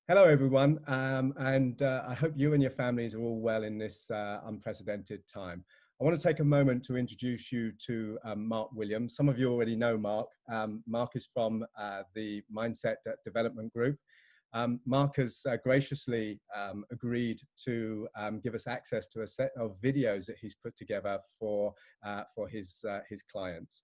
Hello, everyone, and I hope you and your families are all well in this unprecedented time. I want to take a moment to introduce you to Mark Williams. Some of you already know Mark. Mark is from the Mindset Development Group. Mark has graciously agreed to give us access to a set of videos that he's put together for his clients.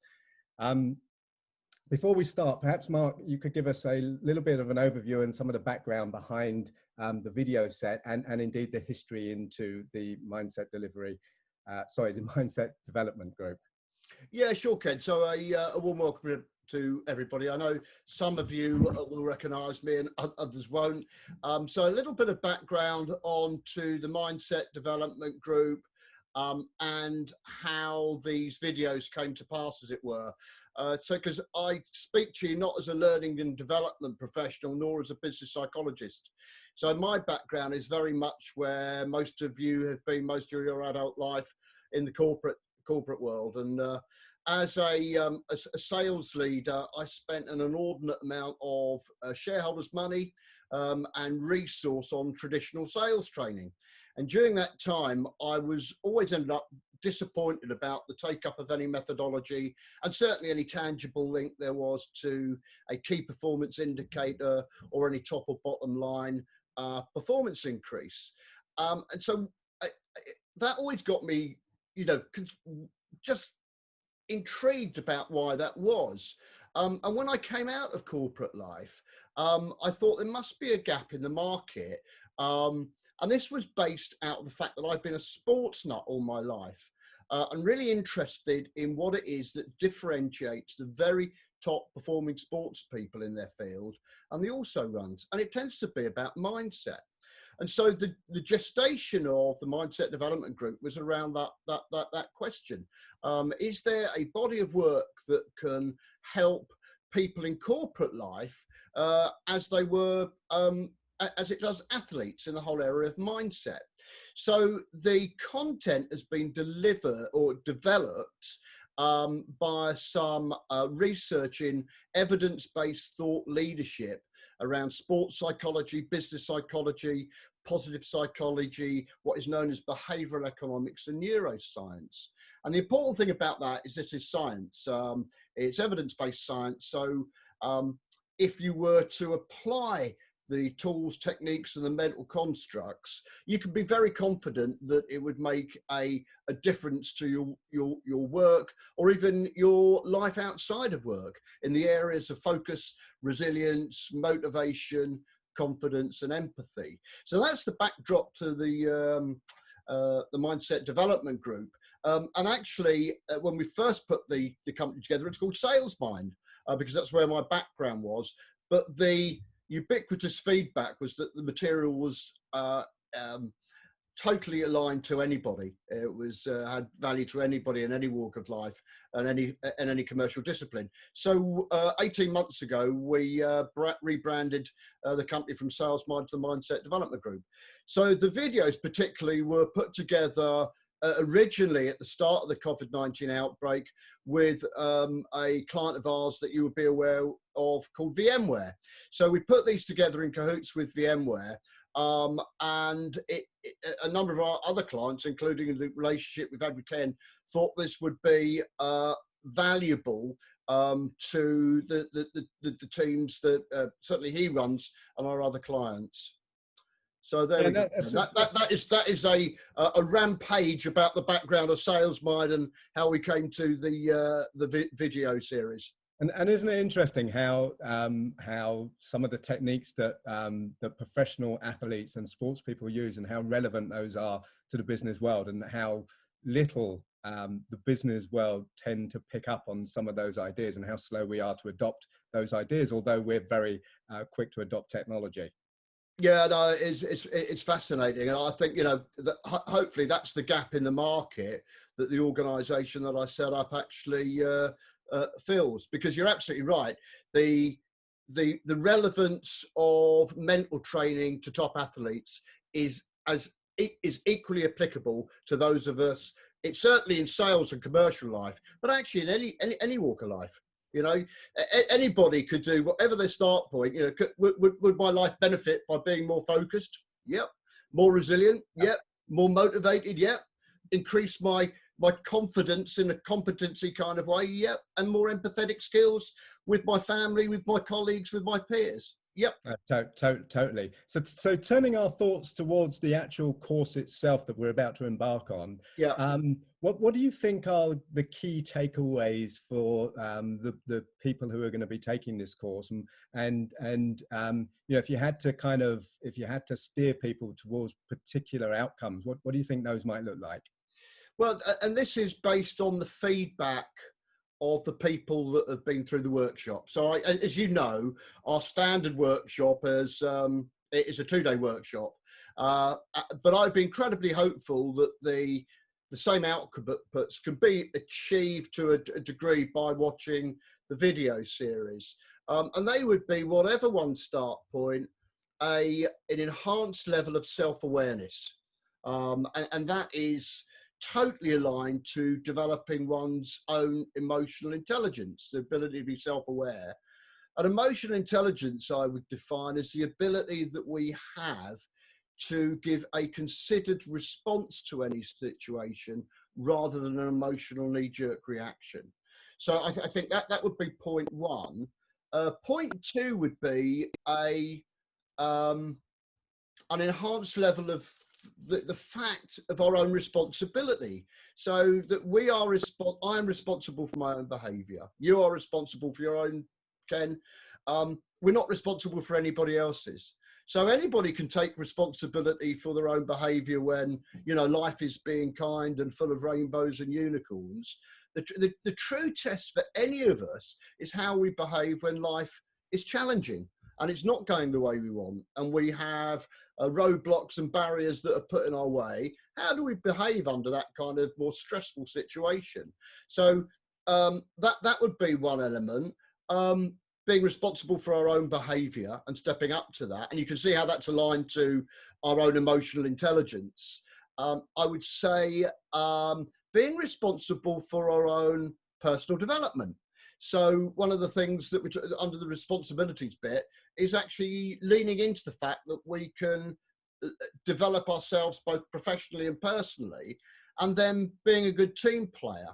Before we start, perhaps, Mark, you could give us a little bit of an overview and some of the background behind the video set and indeed the history into the Mindset Development Group. Yeah, sure, Ken. So a warm welcome to everybody. I know some of you will recognise me and others won't. So a little bit of background onto the Mindset Development Group and how these videos came to pass, as it were. So because I speak to you not as a learning and development professional, nor as a business psychologist. So my background is very much where most of you have been most of your adult life in the corporate world. And as a sales leader, I spent an inordinate amount of shareholders' money and resource on traditional sales training. And during that time, I was always ended up disappointed about the take-up of any methodology and certainly any tangible link there was to a key performance indicator or any top or bottom line performance increase. And so that always got me, just intrigued about why that was. And when I came out of corporate life, I thought there must be a gap in the market. And this was based out of the fact that I've been a sports nut all my life and really interested in what it is that differentiates the very top performing sports people in their field and the also runs. And it tends to be about mindset. And so the gestation of the Mindset Development Group was around that question. Is there a body of work that can help people in corporate life as they were, as it does athletes in the whole area of mindset? So the content has been delivered or developed by some research in evidence-based thought leadership around sports psychology, business psychology, positive psychology, what is known as behavioral economics and neuroscience. And the important thing about that is this is science. It's evidence-based science. So if you were to apply the tools, techniques, and the mental constructs, you can be very confident that it would make a difference to your work or even your life outside of work in the areas of focus, resilience, motivation, confidence, and empathy. So that's the backdrop to the Mindset Development Group. And actually, when we first put the company together, it's called Sales Mind because that's where my background was. But the ubiquitous feedback was that the material was totally aligned to anybody. It was had value to anybody in any walk of life and any commercial discipline. So 18 months ago, we rebranded the company from Sales Mind to the Mindset Development Group. So the videos particularly were put together originally at the start of the COVID-19 outbreak with a client of ours that you would be aware of called VMware. So we put these together in cahoots with VMware and a number of our other clients, including the relationship we've had with Ken, thought this would be valuable to the teams that certainly he runs and our other clients. So there we go. That is a rampage about the background of Sales Mind and how we came to the video series. And isn't it interesting how some of the techniques that that professional athletes and sports people use and how relevant those are to the business world and how little the business world tend to pick up on some of those ideas and how slow we are to adopt those ideas, although we're very quick to adopt technology. Yeah, no, it's fascinating, and I think that hopefully that's the gap in the market that the organisation that I set up actually fills. Because you're absolutely right, the relevance of mental training to top athletes is equally applicable to those of us. It's certainly in sales and commercial life, but actually in any walk of life. You know, anybody could do whatever their start point. You know, would my life benefit by being more focused? Yep. More resilient? Yep. More motivated? Yep. Increase my confidence in a competency kind of way? Yep. And more empathetic skills with my family, with my colleagues, with my peers? Yep. Totally. So turning our thoughts towards the actual course itself that we're about to embark on. Yeah. What do you think are the key takeaways for the people who are going to be taking this course? And you know, if you had to steer people towards particular outcomes, what do you think those might look like? Well, and this is based on the feedback of the people that have been through the workshop. So, as you know, our standard workshop is a 2-day workshop. But I've been incredibly hopeful that the same outputs can be achieved to a degree by watching the video series. And they would be, whatever one's start point, an enhanced level of self-awareness. And that is totally aligned to developing one's own emotional intelligence, the ability to be self-aware. And emotional intelligence, I would define as the ability that we have to give a considered response to any situation rather than an emotional knee-jerk reaction. So I think that would be point one. Point two would be an enhanced level of the fact of our own responsibility, so that I am responsible for my own behaviour. You are responsible for your own, Ken. We're not responsible for anybody else's. So anybody can take responsibility for their own behaviour when, you know, life is being kind and full of rainbows and unicorns. The true test for any of us is how we behave when life is challenging and it's not going the way we want, and we have roadblocks and barriers that are put in our way. How do we behave under that kind of more stressful situation? So that would be one element. Being responsible for our own behaviour and stepping up to that. And you can see how that's aligned to our own emotional intelligence. I would say being responsible for our own personal development. So one of the things that under the responsibilities bit is actually leaning into the fact that we can develop ourselves both professionally and personally, and then being a good team player.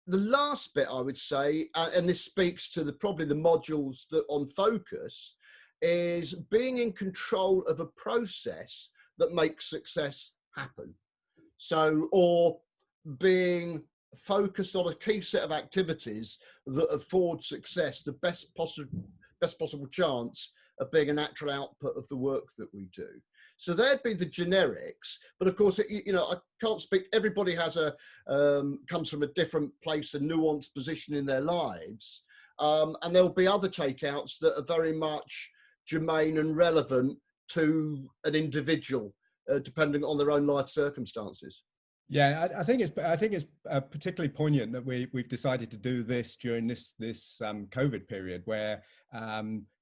The last bit I would say, and this speaks to probably the modules that on focus, is being in control of a process that makes success happen. So, or being focused on a key set of activities that afford success the best possible chance of being a natural output of the work that we do. So there'd be the generics, but of course, you know, I can't speak. Everybody has comes from a different place, a nuanced position in their lives, and there'll be other takeouts that are very much germane and relevant to an individual, depending on their own life circumstances. Yeah, I think it's particularly poignant that we've decided to do this during this COVID period, where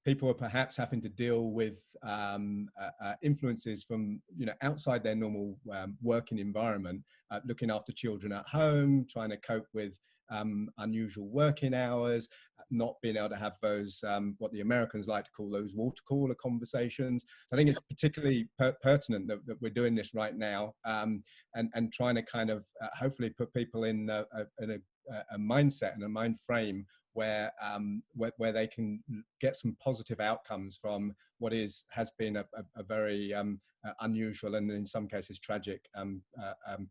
people are perhaps having to deal with influences from, you know, outside their normal working environment, looking after children at home, trying to cope with unusual working hours, not being able to have those what the Americans like to call those water cooler conversations. I think it's particularly pertinent that we're doing this right now, and trying to kind of hopefully put people in a mindset and a mind frame where they can get some positive outcomes from what has been a very unusual and in some cases tragic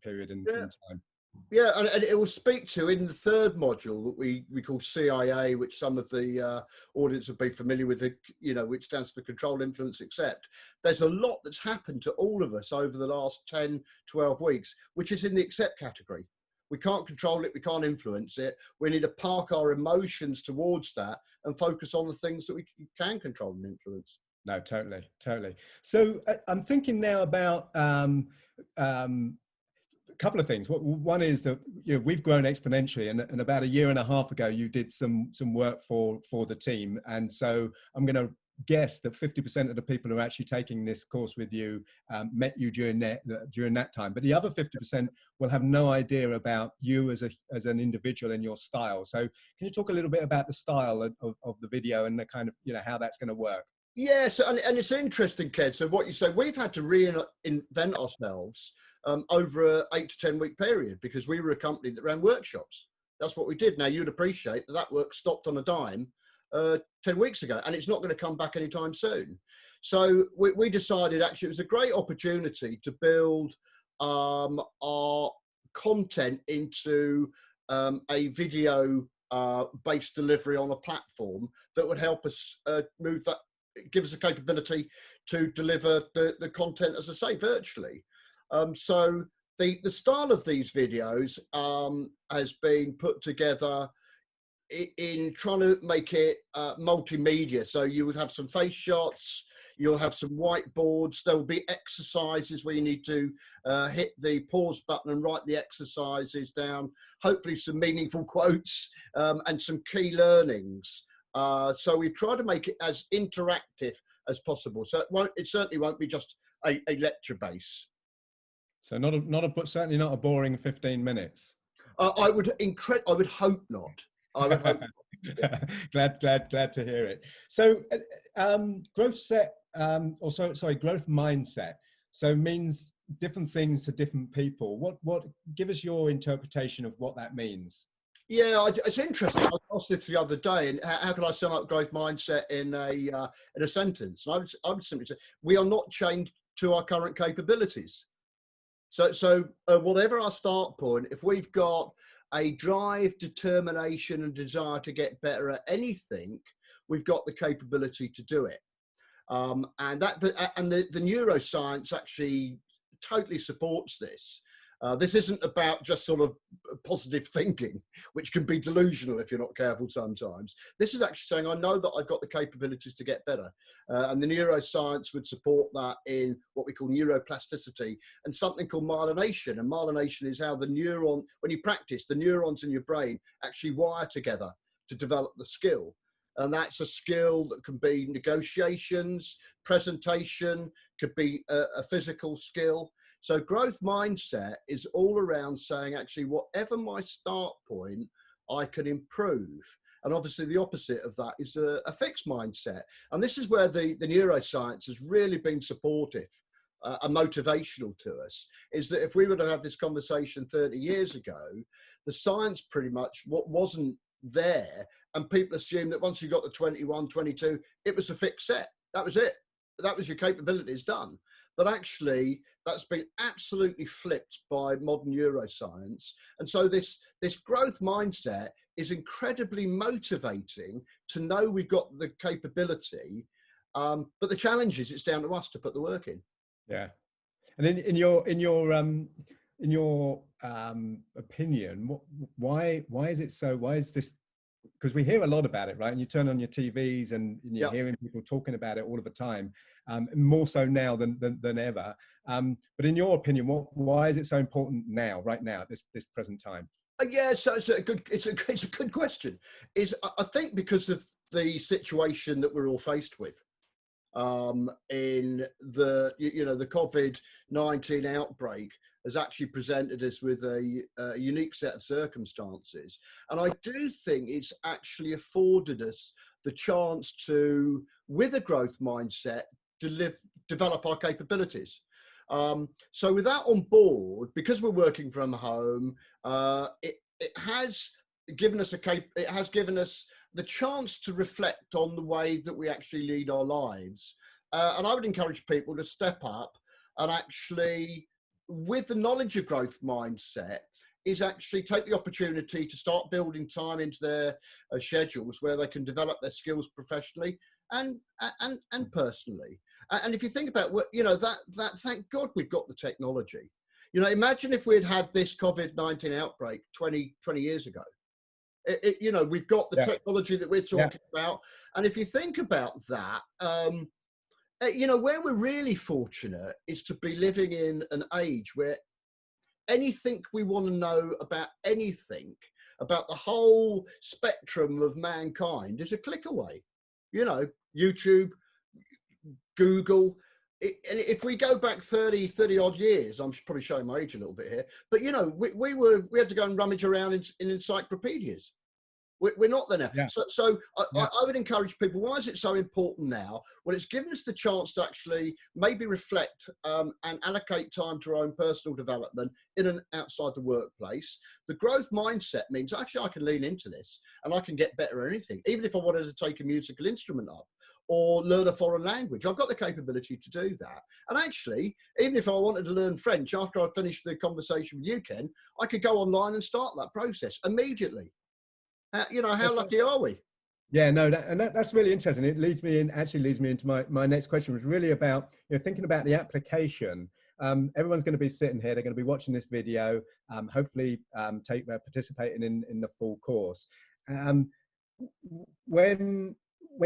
period in time. Yeah, and it will speak to, in the third module that we call CIA, which some of the audience will be familiar with, you know, which stands for Control, Influence, Accept. There's a lot that's happened to all of us over the last 10, 12 weeks, which is in the accept category. We can't control it, we can't influence it. We need to park our emotions towards that and focus on the things that we can control and influence. No, totally. So I'm thinking now about a couple of things. One is that, you know, we've grown exponentially, and about a year and a half ago, you did some work for the team, and so I'm going to guess that 50% of the people who are actually taking this course with you met you during that time, but the other 50% will have no idea about you as an individual and your style. So can you talk a little bit about the style of the video and the kind of, how that's going to work? Yes, and it's interesting, Ken. So what you say, we've had to reinvent ourselves over an 8 to 10 week period, because we were a company that ran workshops. That's what we did. Now, you'd appreciate that work stopped on a dime 10 weeks ago, and it's not going to come back anytime soon. So we decided, actually, it was a great opportunity to build our content into a video based delivery on a platform that would help us give us a capability to deliver the content, as I say, virtually. So the style of these videos has been put together in trying to make it multimedia. So you would have some face shots, you'll have some whiteboards, there will be exercises where you need to hit the pause button and write the exercises down, hopefully some meaningful quotes and some key learnings. So we've tried to make it as interactive as possible. So it certainly won't be just a lecture base. So certainly not a boring 15 minutes. I would hope not. I would hope not. glad to hear it. So growth mindset. So means different things to different people. Give us your interpretation of what that means. Yeah, it's interesting. I was asked this the other day, and how can I sum up growth mindset in a sentence? And I would simply say, we are not chained to our current capabilities. So whatever our start point, if we've got a drive, determination, and desire to get better at anything, we've got the capability to do it. And the neuroscience actually totally supports this. This isn't about just sort of positive thinking, which can be delusional if you're not careful sometimes. This is actually saying, I know that I've got the capabilities to get better. And the neuroscience would support that in what we call neuroplasticity and something called myelination. And myelination is how when you practice, the neurons in your brain actually wire together to develop the skill. And that's a skill that can be negotiations, presentation, could be a physical skill. So growth mindset is all around saying, actually, whatever my start point, I can improve. And obviously the opposite of that is a fixed mindset. And this is where the neuroscience has really been supportive and motivational to us, is that if we would have had this conversation 30 years ago, the science pretty much wasn't there. And people assumed that once you got to 21, 22, it was a fixed set. That was it. That was your capabilities done. But actually, that's been absolutely flipped by modern neuroscience. And so this growth mindset is incredibly motivating to know we've got the capability. But the challenge is it's down to us to put the work in. Yeah. And in your opinion, why is it so? Why is this? Because we hear a lot about it, right? And you turn on your TVs and you're hearing people talking about it all of the time, more so now than ever. But in your opinion, why is it so important now, right now, at this present time? Yeah, so it's a good question. I think because of the situation that we're all faced with in the COVID-19 outbreak has actually presented us with a unique set of circumstances. And I do think it's actually afforded us the chance to, with a growth mindset, develop our capabilities. So with that on board, because we're working from home, it has given us the chance to reflect on the way that we actually lead our lives. And I would encourage people to step up and actually, with the knowledge of growth mindset, is actually take the opportunity to start building time into their schedules where they can develop their skills professionally and personally. And if you think about that thank God we've got the technology. Imagine if we'd had this COVID-19 outbreak 20 years ago. We've got the technology that we're talking about. And if you think about that, where we're really fortunate is to be living in an age where anything we want to know about anything, about the whole spectrum of mankind, is a click away. YouTube, Google. And if we go back 30 odd years, I'm probably showing my age a little bit here, but you know, we had to go and rummage around in encyclopedias. We're not there now. Yeah. So Yeah. I would encourage people, why is it so important now? Well, it's given us the chance to actually maybe reflect and allocate time to our own personal development in and outside the workplace. The growth mindset means actually I can lean into this and I can get better at anything. Even if I wanted to take a musical instrument up or learn a foreign language, I've got the capability to do that. And actually, even if I wanted to learn French after I finished the conversation with you, Ken, I could go online and start that process immediately. You know, how lucky are we? Yeah, no, that's really interesting. It leads me into my next question, which is really about, you know, thinking about the application. Everyone's going to be sitting here, they're going to be watching this video, hopefully participating in the full course. When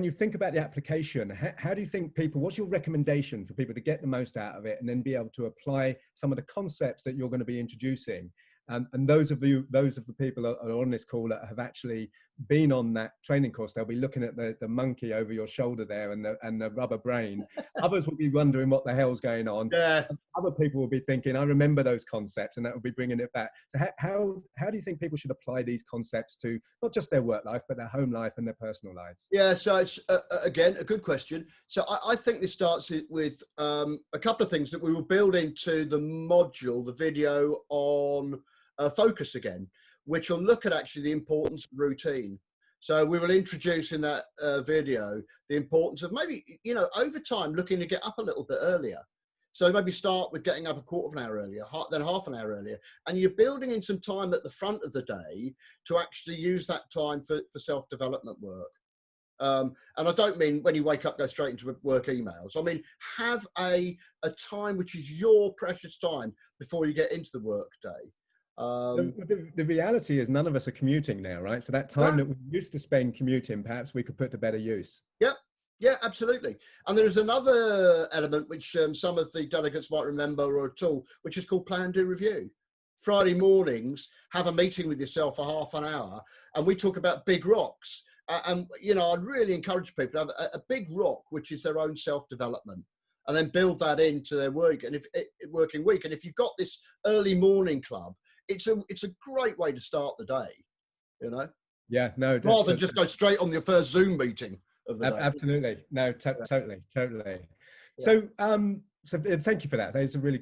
you think about the application, how do you think people, what's your recommendation for people to get the most out of it and then be able to apply some of the concepts that you're going to be introducing? And those of the people that are on this call that have actually been on that training course, they'll be looking at the monkey over your shoulder there and the rubber brain. Others will be wondering what the hell's going on. Yeah. Some other people will be thinking, I remember those concepts, and that will be bringing it back. So how do you think people should apply these concepts to not just their work life, but their home life and their personal lives? Yeah, so it's, again, a good question. So I think this starts with a couple of things that we will build into the module, the video on focus again, which will look at actually the importance of routine. So we will introduce in that video the importance of maybe, you know, over time looking to get up a little bit earlier. So maybe start with getting up a quarter of an hour earlier, then half an hour earlier, and you're building in some time at the front of the day to actually use that time for self-development work. And I don't mean when you wake up, go straight into work emails. I mean, have a time which is your precious time before you get into the work day. The reality is none of us are commuting now, right? So that time that we used to spend commuting, perhaps we could put to better use. Yep. Yeah, absolutely. And there's another element which some of the delegates might remember, or a tool, which is called Plan, Do, Review. Friday mornings, have a meeting with yourself for half an hour, and we talk about big rocks. And, you know, I'd really encourage people to have a big rock, which is their own self-development, and then build that into their work and working week. And if you've got this early morning club, it's a great way to start the day, you know? Yeah, no. Rather than just go straight on your first Zoom meeting of the day. Absolutely. No, totally. Yeah. So, thank you for that. That's a really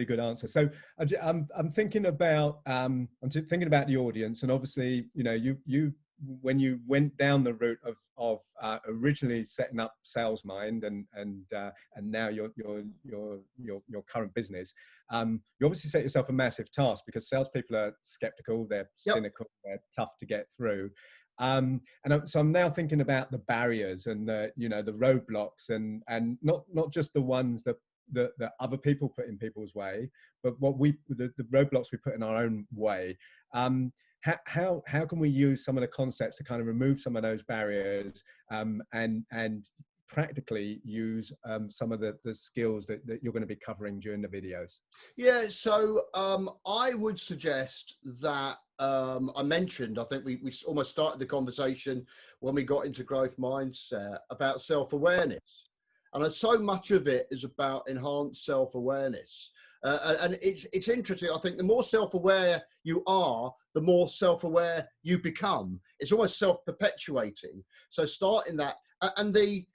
good answer. So I'm thinking about the audience, and obviously, you know, you when you went down the route of originally setting up SalesMind and now your current business, you obviously set yourself a massive task, because salespeople are skeptical, they're cynical, they're tough to get through. So I'm now thinking about the barriers and the roadblocks and not just the ones that other people put in people's way, but the roadblocks we put in our own way. How can we use some of the concepts to kind of remove some of those barriers and practically use some of the skills that you're going to be covering during the videos? Yeah, so I would suggest that I mentioned, I think we almost started the conversation when we got into growth mindset about self-awareness. And so much of it is about enhanced self-awareness. And it's interesting. I think the more self-aware you are, the more self-aware you become. It's almost self-perpetuating. So starting that, and the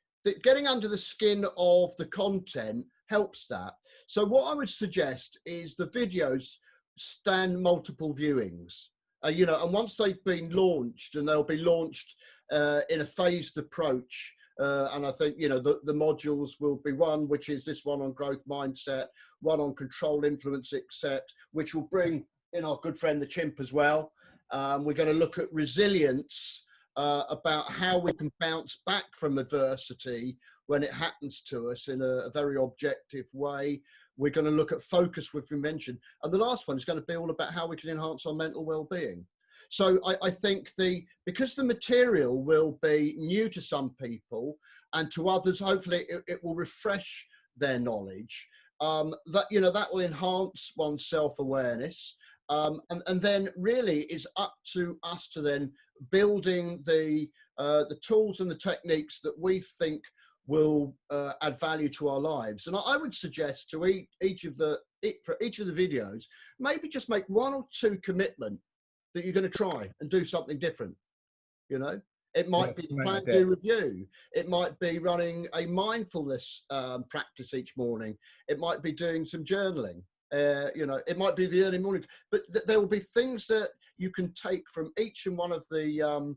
getting under the skin of the content helps that. So what I would suggest is the videos stand multiple viewings. You know, and once they've been launched, and they'll be launched in a phased approach. And I think, you know, the modules will be one, which is this one on growth mindset, one on control, influence, accept, which will bring in our good friend, the chimp, as well. We're going to look at resilience, about how we can bounce back from adversity when it happens to us in a very objective way. We're going to look at focus, which we mentioned. And the last one is going to be all about how we can enhance our mental well-being. So I think because the material will be new to some people, and to others, hopefully it will refresh their knowledge, that, you know, that will enhance one's self-awareness. And then really is up to us to then building the tools and the techniques that we think will add value to our lives. And I would suggest to for each of the videos, maybe just make 1 or 2 commitment that you're going to try and do something different. You know, it might be plan, do, review. It might be running a mindfulness practice each morning. It might be doing some journaling. You know, it might be the early morning, but there will be things that you can take from each and one of the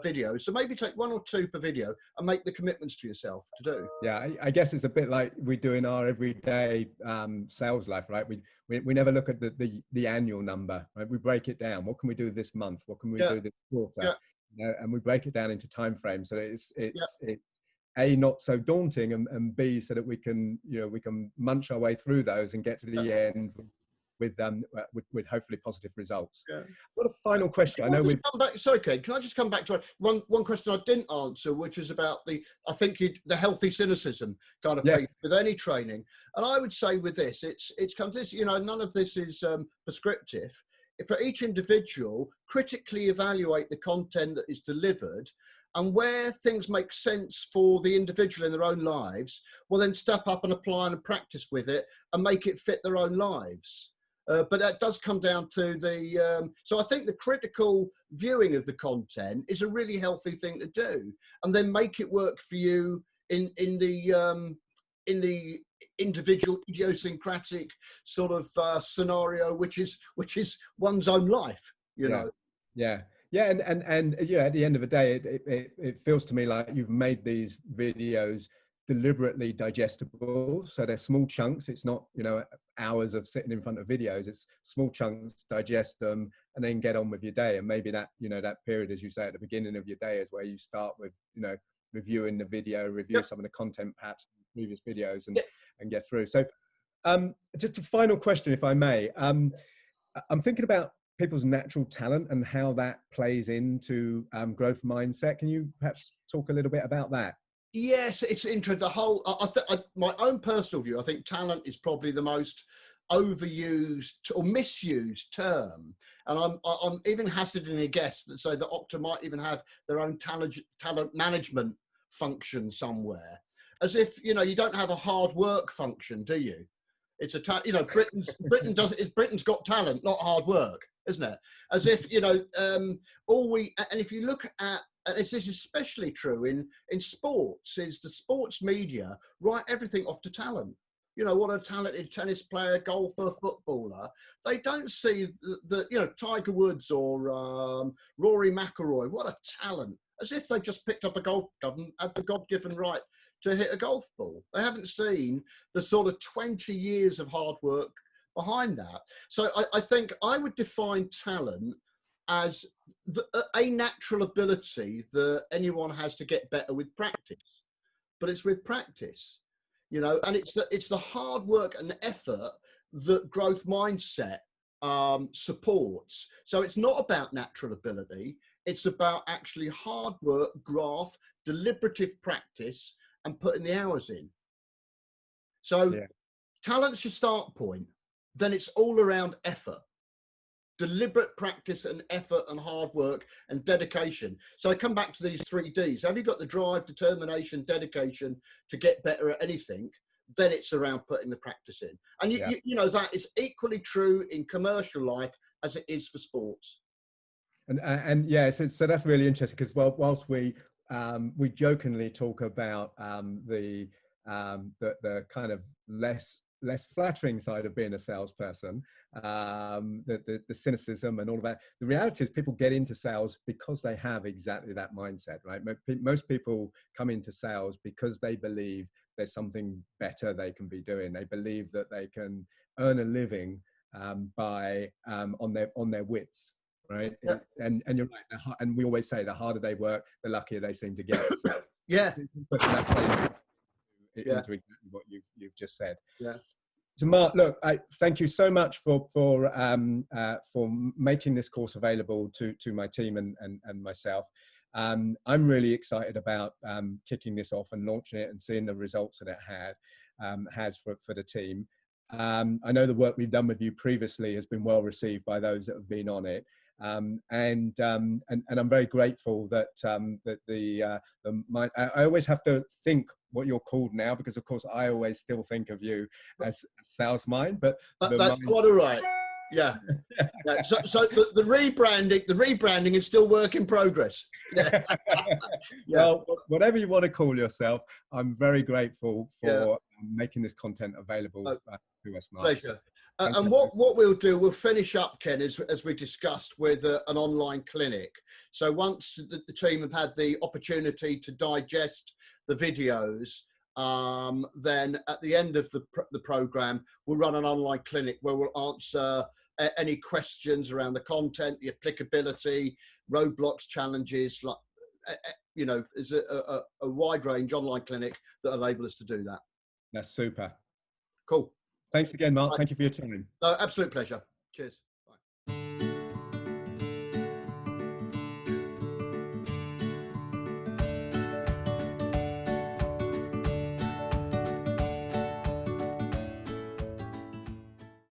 videos. So maybe take 1 or 2 per video and make the commitments to yourself to do. Yeah, I guess it's a bit like we do in our everyday sales life, right? We never look at the annual number, right? We break it down. What can we do this month? What can we do this quarter? Yeah. You know, and we break it down into time frames, so it's A, not so daunting, and B, so that we can, you know, we can munch our way through those and get to the end with hopefully positive results. Yeah. What a final question. I know we've come back. Sorry, Ken, can I just come back to one question I didn't answer, which is about the healthy cynicism kind of piece with any training. And I would say with this, it's come to this, you know, none of this is prescriptive. For each individual, critically evaluate the content that is delivered, and where things make sense for the individual in their own lives, well then step up and apply and practice with it and make it fit their own lives. But that does come down to the, so I think the critical viewing of the content is a really healthy thing to do, and then make it work for you in the individual idiosyncratic sort of scenario, which is one's own life, you know. Yeah. And yeah, at the end of the day, it feels to me like you've made these videos deliberately digestible, so they're small chunks. It's not, you know, hours of sitting in front of videos. It's small chunks, digest them, and then get on with your day. And maybe that, you know, that period, as you say, at the beginning of your day is where you start with, you know, reviewing the video, review some of the content perhaps in previous videos, and get through. So just a final question, if I may. I'm thinking about people's natural talent and how that plays into growth mindset. Can you perhaps talk a little bit about that? Yes, it's interesting. The whole, my own personal view, I think talent is probably the most overused or misused term. And I'm even hazarding a guess that say that Okta might even have their own talent management function somewhere. As if, you know, you don't have a hard work function, do you? It's you know, Britain's got talent, not hard work, isn't it? As if, you know, and if you look at, this is especially true in sports, is the sports media write everything off to talent. You know, what a talented tennis player, golfer, footballer. They don't see the you know, Tiger Woods or Rory McIlroy, what a talent. As if they just picked up a golf club and had the God-given right to hit a golf ball. They haven't seen the sort of 20 years of hard work behind that. So I think I would define talent as a natural ability that anyone has to get better with practice, but it's with practice, you know, and it's the hard work and effort that growth mindset supports. So it's not about natural ability. It's about actually hard work, graft, deliberative practice, and putting the hours in. So talent's your start point. Then it's all around effort. Deliberate practice and effort and hard work and dedication. So I come back to these 3 Ds. Have you got the drive, determination, dedication to get better at anything? Then it's around putting the practice in. And you know, that is equally true in commercial life as it is for sports. And yeah, so that's really interesting, because whilst we jokingly talk about the kind of less flattering side of being a salesperson, the cynicism and all of that. The reality is people get into sales because they have exactly that mindset, right? Most people come into sales because they believe there's something better they can be doing. They believe that they can earn a living by on their wits, right? Yeah. And you're right. And we always say the harder they work, the luckier they seem to get. So yeah. That plays into exactly what you've just said. Yeah. So Mark, look, I thank you so much for making this course available to my team and myself. I'm really excited about kicking this off and launching it and seeing the results that it has for the team. I know the work we've done with you previously has been well received by those that have been on it. And I'm very grateful that I always have to think what you're called now, because of course I always still think of you as Sales Mind, but that's quite all right. Yeah. Yeah. So the rebranding is still work in progress. Yeah. Well, whatever you want to call yourself, I'm very grateful for making this content available to us, Mark. Pleasure. And what we'll do, we'll finish up, Ken, as we discussed, with an online clinic. So once the team have had the opportunity to digest the videos, then at the end of the program, we'll run an online clinic where we'll answer any questions around the content, the applicability, roadblocks, challenges, like, you know, is a wide range online clinic that enable us to do that. That's super. Cool. Thanks again, Mark. Thank you for your time. No, absolute pleasure. Cheers.